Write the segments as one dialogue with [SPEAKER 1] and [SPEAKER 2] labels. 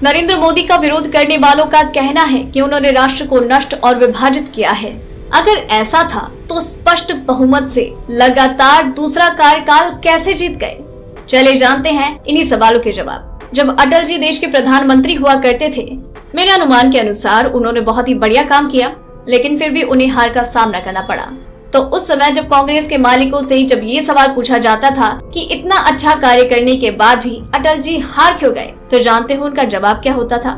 [SPEAKER 1] नरेंद्र मोदी का विरोध करने वालों का कहना है कि उन्होंने राष्ट्र को नष्ट और विभाजित किया है। अगर ऐसा था तो स्पष्ट बहुमत से लगातार दूसरा कार्यकाल कैसे जीत गए? चले जानते हैं इन्हीं सवालों के जवाब। जब अटल जी देश के प्रधानमंत्री हुआ करते थे, मेरे अनुमान के अनुसार उन्होंने बहुत ही बढ़िया काम किया, लेकिन फिर भी उन्हें हार का सामना करना पड़ा। तो उस समय जब कांग्रेस के मालिकों से जब ये सवाल पूछा जाता था कि इतना अच्छा कार्य करने के बाद भी अटल जी हार क्यों गए, तो जानते हो उनका जवाब क्या होता था?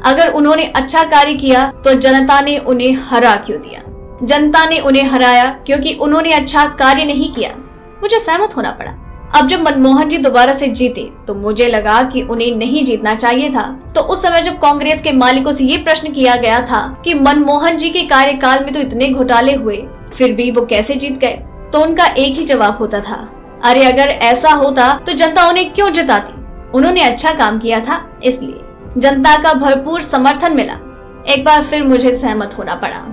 [SPEAKER 1] अगर उन्होंने अच्छा कार्य किया तो जनता ने उन्हें हरा क्यों दिया? जनता ने उन्हें हराया क्योंकि उन्होंने अच्छा कार्य नहीं किया। मुझे सहमत होना पड़ा। अब जब मनमोहन जी दोबारा से जीते तो मुझे लगा कि उन्हें नहीं जीतना चाहिए था। तो उस समय जब कांग्रेस के मालिकों से ये प्रश्न किया गया था कि मनमोहन जी के कार्यकाल में तो इतने घोटाले हुए, फिर भी वो कैसे जीत गए, तो उनका एक ही जवाब होता था, अरे अगर ऐसा होता तो जनता उन्हें क्यों जिताती? उन्होंने अच्छा काम किया था, इसलिए जनता का भरपूर समर्थन मिला। एक बार फिर मुझे सहमत होना पड़ा।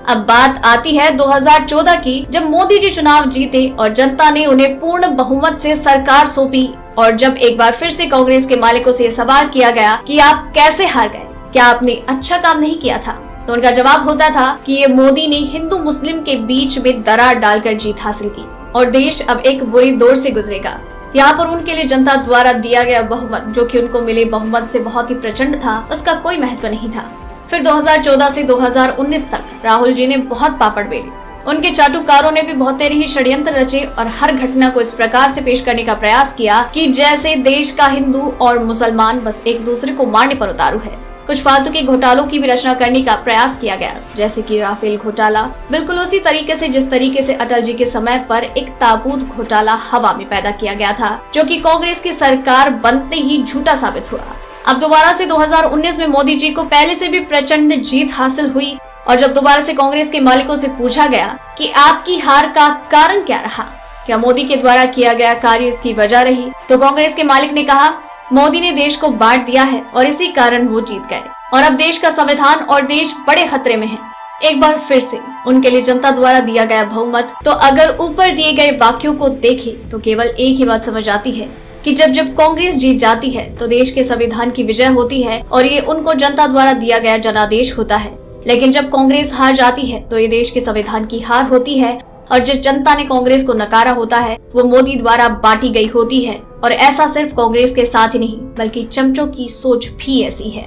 [SPEAKER 1] अब बात आती है 2014 की, जब मोदी जी चुनाव जीते और जनता ने उन्हें पूर्ण बहुमत से सरकार सौंपी। और जब एक बार फिर से कांग्रेस के मालिकों से सवाल किया गया कि आप कैसे हार गए, क्या आपने अच्छा काम नहीं किया था, तो उनका जवाब होता था कि ये मोदी ने हिंदू मुस्लिम के बीच में दरार डालकर जीत हासिल की और देश अब एक बुरी दौर से गुजरेगा। यहाँ पर उनके लिए जनता द्वारा दिया गया बहुमत, जो कि उनको मिले बहुमत से बहुत ही प्रचंड था, उसका कोई महत्व नहीं था। फिर 2014 से 2019 तक राहुल जी ने बहुत पापड़ बेले। उनके चाटुकारों ने भी बहुत तेरे ही षड्यंत्र रचे और हर घटना को इस प्रकार से पेश करने का प्रयास किया कि जैसे देश का हिंदू और मुसलमान बस एक दूसरे को मारने पर उतारू है। कुछ फालतू के घोटालों की भी रचना करने का प्रयास किया गया, जैसे कि राफेल घोटाला, बिल्कुल उसी तरीके से जिस तरीके से अटल जी के समय पर एक ताबूत घोटाला हवा में पैदा किया गया था, जो कि कांग्रेस की सरकार बनते ही झूठा साबित हुआ। अब दोबारा से 2019 में मोदी जी को पहले से भी प्रचंड जीत हासिल हुई और जब दोबारा से कांग्रेस के मालिकों से पूछा गया कि आपकी हार का कारण क्या रहा, क्या मोदी के द्वारा किया गया कार्य इसकी वजह रही, तो कांग्रेस के मालिक ने कहा मोदी ने देश को बांट दिया है और इसी कारण वो जीत गए और अब देश का संविधान और देश बड़े खतरे में है। एक बार फिर से उनके लिए जनता द्वारा दिया गया बहुमत। तो अगर ऊपर दिए गए वाक्यों को देखें तो केवल एक ही बात समझ आती है कि जब कांग्रेस जीत जाती है तो देश के संविधान की विजय होती है और ये उनको जनता द्वारा दिया गया जनादेश होता है। लेकिन जब कांग्रेस हार जाती है तो ये देश के संविधान की हार होती है और जिस जनता ने कांग्रेस को नकारा होता है वो मोदी द्वारा बांटी गई होती है। और ऐसा सिर्फ कांग्रेस के साथ ही नहीं बल्कि चमचों की सोच भी ऐसी है।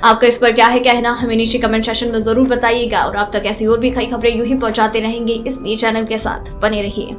[SPEAKER 1] आपका इस पर क्या है कहना, हमें नीचे कमेंट सेक्शन में जरूर बताइएगा और आप तक ऐसी और भी कई खबरें यूं ही पहुंचाते रहेंगे, इसलिए चैनल के साथ बने रहिए।